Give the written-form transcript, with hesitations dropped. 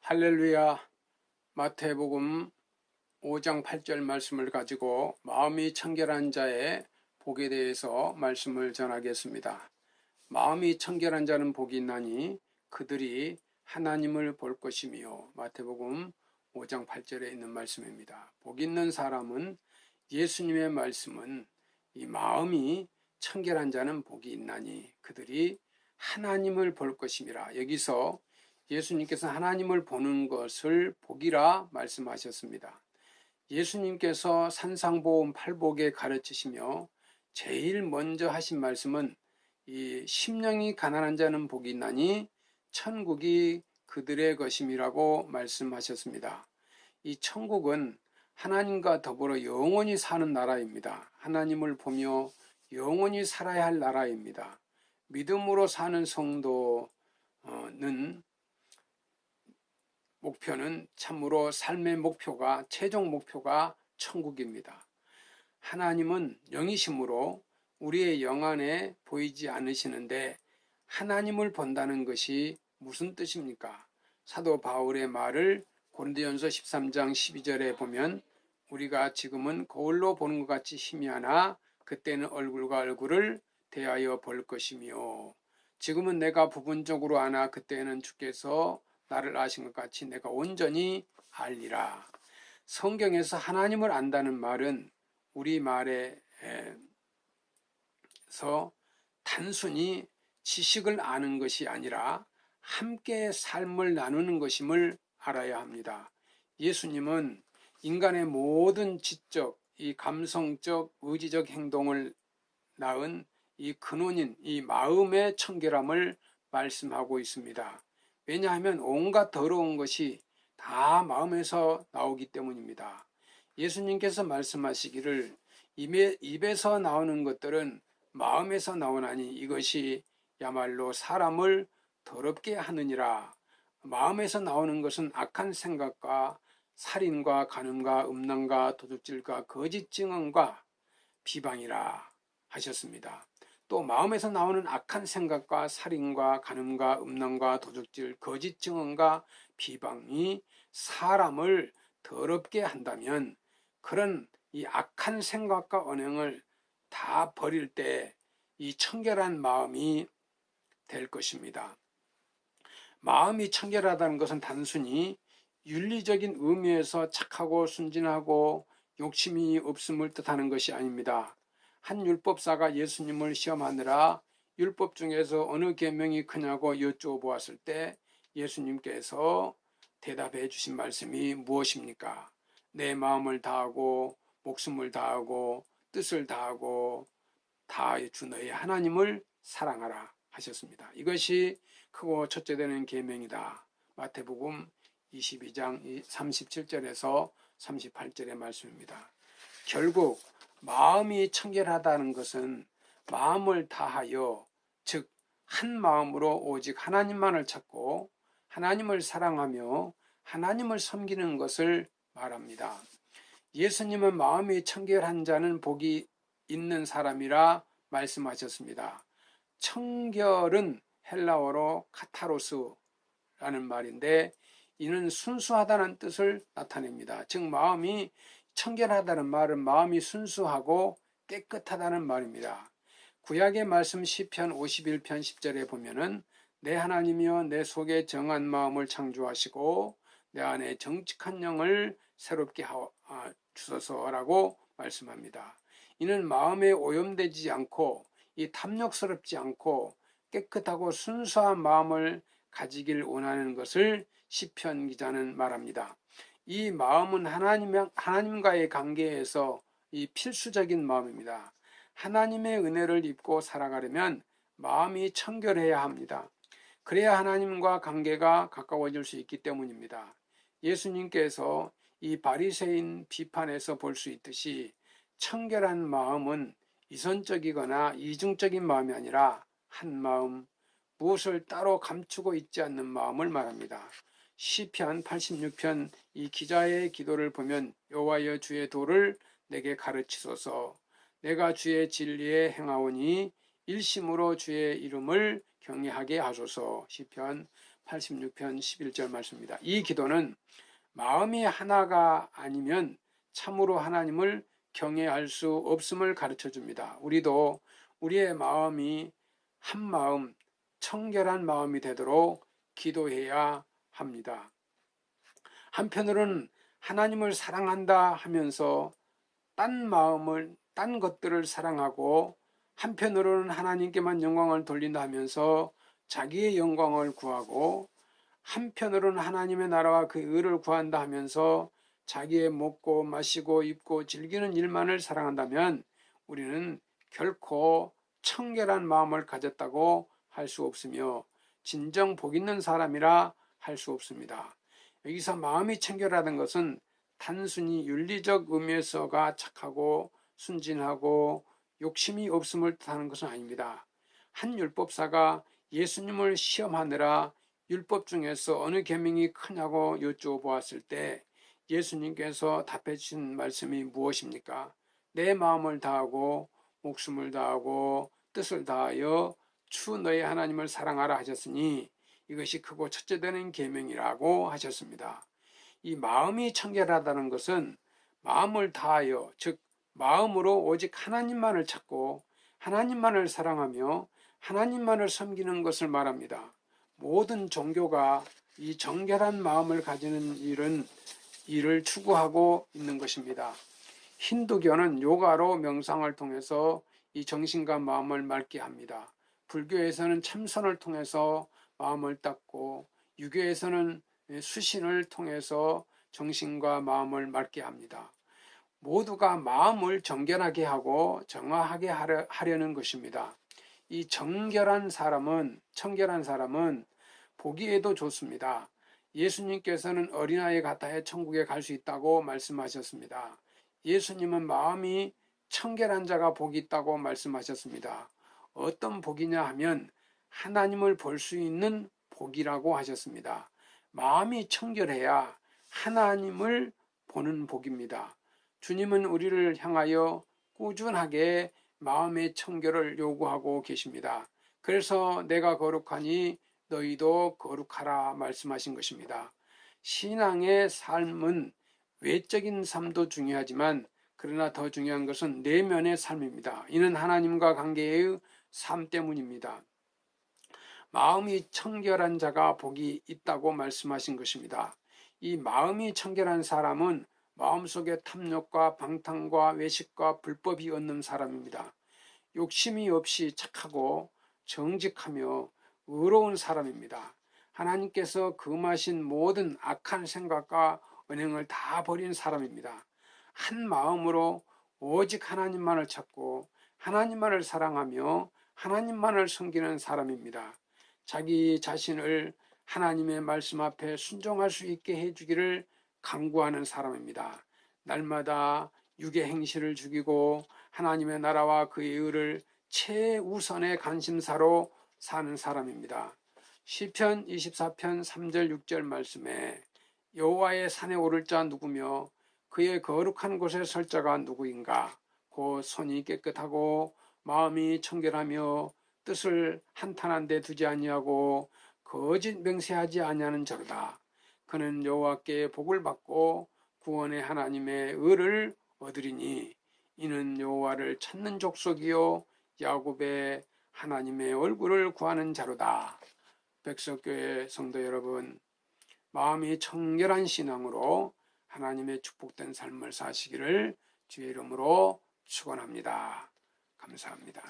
할렐루야. 마태복음 5장 8절 말씀을 가지고 마음이 청결한 자의 복에 대해서 말씀을 전하겠습니다. 마음이 청결한 자는 복이 있나니 그들이 하나님을 볼 것이며, 마태복음 5장 8절에 있는 말씀입니다. 복 있는 사람은, 예수님의 말씀은 이 마음이 청결한 자는 복이 있나니 그들이 하나님을 볼 것임이라. 여기서 예수님께서 하나님을 보는 것을 복이라 말씀하셨습니다. 예수님께서 산상보험 팔복에 가르치시며 제일 먼저 하신 말씀은 이 심령이 가난한 자는 복이 있나니 천국이 그들의 것임이라고 말씀하셨습니다. 이 천국은 하나님과 더불어 영원히 사는 나라입니다. 하나님을 보며 영원히 살아야 할 나라입니다. 믿음으로 사는 성도는 목표는 참으로 삶의 목표가, 최종 목표가 천국입니다. 하나님은 영이심으로 우리의 영 안에 보이지 않으시는데 하나님을 본다는 것이 무슨 뜻입니까? 사도 바울의 말을 고린도전서 13장 12절에 보면 우리가 지금은 거울로 보는 것 같이 희미하나 그때는 얼굴과 얼굴을 대하여 볼 것이며, 지금은 내가 부분적으로 아나 그때는 주께서 나를 아신 것 같이 내가 온전히 알리라. 성경에서 하나님을 안다는 말은 우리 말에서 단순히 지식을 아는 것이 아니라 함께 삶을 나누는 것임을 알아야 합니다. 예수님은 인간의 모든 지적, 이 감성적, 의지적 행동을 낳은 이 근원인 이 마음의 청결함을 말씀하고 있습니다. 왜냐하면 온갖 더러운 것이 다 마음에서 나오기 때문입니다. 예수님께서 말씀하시기를 입에서 나오는 것들은 마음에서 나오나니 이것이 야말로 사람을 더럽게 하느니라. 마음에서 나오는 것은 악한 생각과 살인과 간음과 음란과 도둑질과 거짓 증언과 비방이라 하셨습니다. 또 마음에서 나오는 악한 생각과 살인과 간음과 음란과 도둑질, 거짓 증언과 비방이 사람을 더럽게 한다면 그런 이 악한 생각과 언행을 다 버릴 때 이 청결한 마음이 될 것입니다. 마음이 청결하다는 것은 단순히 윤리적인 의미에서 착하고 순진하고 욕심이 없음을 뜻하는 것이 아닙니다. 한 율법사가 예수님을 시험하느라 율법 중에서 어느 계명이 크냐고 여쭈어보았을 때 예수님께서 대답해 주신 말씀이 무엇입니까? 내 마음을 다하고 목숨을 다하고 뜻을 다하고 다 주 너의 하나님을 사랑하라 하셨습니다. 이것이 크고 첫째 되는 계명이다. 마태복음 22장 37절에서 38절의 말씀입니다. 결국 마음이 청결하다는 것은 마음을 다하여, 즉 한 마음으로 오직 하나님만을 찾고 하나님을 사랑하며 하나님을 섬기는 것을 말합니다. 예수님은 마음이 청결한 자는 복이 있는 사람이라 말씀하셨습니다. 청결은 헬라어로 카타로스라는 말인데 이는 순수하다는 뜻을 나타냅니다. 즉 마음이 청결하다는 말은 마음이 순수하고 깨끗하다는 말입니다. 구약의 말씀 시편 51편 10절에 보면은 내 하나님이여 내 속에 정한 마음을 창조하시고 내 안에 정직한 영을 새롭게 주소서라고 말씀합니다. 이는 마음에 오염되지 않고 이 탐욕스럽지 않고 깨끗하고 순수한 마음을 가지길 원하는 것을 시편 기자는 말합니다. 이 마음은 하나님과의 관계에서 이 필수적인 마음입니다. 하나님의 은혜를 입고 살아가려면 마음이 청결해야 합니다. 그래야 하나님과 관계가 가까워질 수 있기 때문입니다. 예수님께서 이 바리새인 비판에서 볼 수 있듯이 청결한 마음은 이선적이거나 이중적인 마음이 아니라 한 마음, 무엇을 따로 감추고 있지 않는 마음을 말합니다. 시편 86편 이 기자의 기도를 보면 여호와여 주의 도를 내게 가르치소서. 내가 주의 진리에 행하오니 일심으로 주의 이름을 경외하게 하소서. 시편 86편 11절 말씀입니다. 이 기도는 마음이 하나가 아니면 참으로 하나님을 경외할 수 없음을 가르쳐 줍니다. 우리도 우리의 마음이 한 마음, 청결한 마음이 되도록 기도해야 합니다. 한편으로는 하나님을 사랑한다 하면서 딴 것들을 사랑하고, 한편으로는 하나님께만 영광을 돌린다 하면서 자기의 영광을 구하고, 한편으로는 하나님의 나라와 그 의를 구한다 하면서 자기의 먹고 마시고 입고 즐기는 일만을 사랑한다면 우리는 결코 청결한 마음을 가졌다고 할 수 없으며 진정 복 있는 사람이라 할 수 없습니다. 여기서 마음이 청결하다는 것은 단순히 윤리적 의미에서가 착하고 순진하고 욕심이 없음을 뜻하는 것은 아닙니다. 한 율법사가 예수님을 시험하느라 율법 중에서 어느 계명이 크냐고 여쭈어보았을 때 예수님께서 답해 주신 말씀이 무엇입니까? 내 마음을 다하고 목숨을 다하고 뜻을 다하여 주 너의 하나님을 사랑하라 하셨으니 이것이 크고 첫째 되는 계명이라고 하셨습니다. 이 마음이 청결하다는 것은 마음을 다하여, 즉 마음으로 오직 하나님만을 찾고 하나님만을 사랑하며 하나님만을 섬기는 것을 말합니다. 모든 종교가 이 정결한 마음을 가지는 일을 추구하고 있는 것입니다. 힌두교는 요가로 명상을 통해서 이 정신과 마음을 맑게 합니다. 불교에서는 참선을 통해서 마음을 닦고, 유교에서는 수신을 통해서 정신과 마음을 맑게 합니다. 모두가 마음을 정결하게 하고 정화하게 하려는 것입니다. 이 청결한 사람은 보기에도 좋습니다. 예수님께서는 어린아이 같아 천국에 갈 수 있다고 말씀하셨습니다. 예수님은 마음이 청결한 자가 복이 있다고 말씀하셨습니다. 어떤 복이냐 하면 하나님을 볼 수 있는 복이라고 하셨습니다. 마음이 청결해야 하나님을 보는 복입니다. 주님은 우리를 향하여 꾸준하게 마음의 청결을 요구하고 계십니다. 그래서 내가 거룩하니 너희도 거룩하라 말씀하신 것입니다. 신앙의 삶은 외적인 삶도 중요하지만 그러나 더 중요한 것은 내면의 삶입니다. 이는 하나님과 관계의 삶 때문입니다. 마음이 청결한 자가 복이 있다고 말씀하신 것입니다. 이 마음이 청결한 사람은 마음속에 탐욕과 방탕과 외식과 불법이 없는 사람입니다. 욕심이 없이 착하고 정직하며 의로운 사람입니다. 하나님께서 금하신 모든 악한 생각과 언행을 다 버린 사람입니다. 한 마음으로 오직 하나님만을 찾고 하나님만을 사랑하며 하나님만을 섬기는 사람입니다. 자기 자신을 하나님의 말씀 앞에 순종할 수 있게 해주기를 간구하는 사람입니다. 날마다 육의 행실을 죽이고 하나님의 나라와 그의 의를 최우선의 관심사로 사는 사람입니다. 시편 24편 3절 6절 말씀에 여호와의 산에 오를 자 누구며 그의 거룩한 곳에 설 자가 누구인가? 곧 손이 깨끗하고 마음이 청결하며 뜻을 한탄한 데 두지 아니하고 거짓 맹세하지 아니하는 자로다. 그는 여호와께 복을 받고 구원의 하나님의 의를 얻으리니 이는 여호와를 찾는 족속이요 야곱의 하나님의 얼굴을 구하는 자로다. 백석교회 성도 여러분, 마음이 청결한 신앙으로 하나님의 축복된 삶을 사시기를 주의 이름으로 축원합니다. 감사합니다.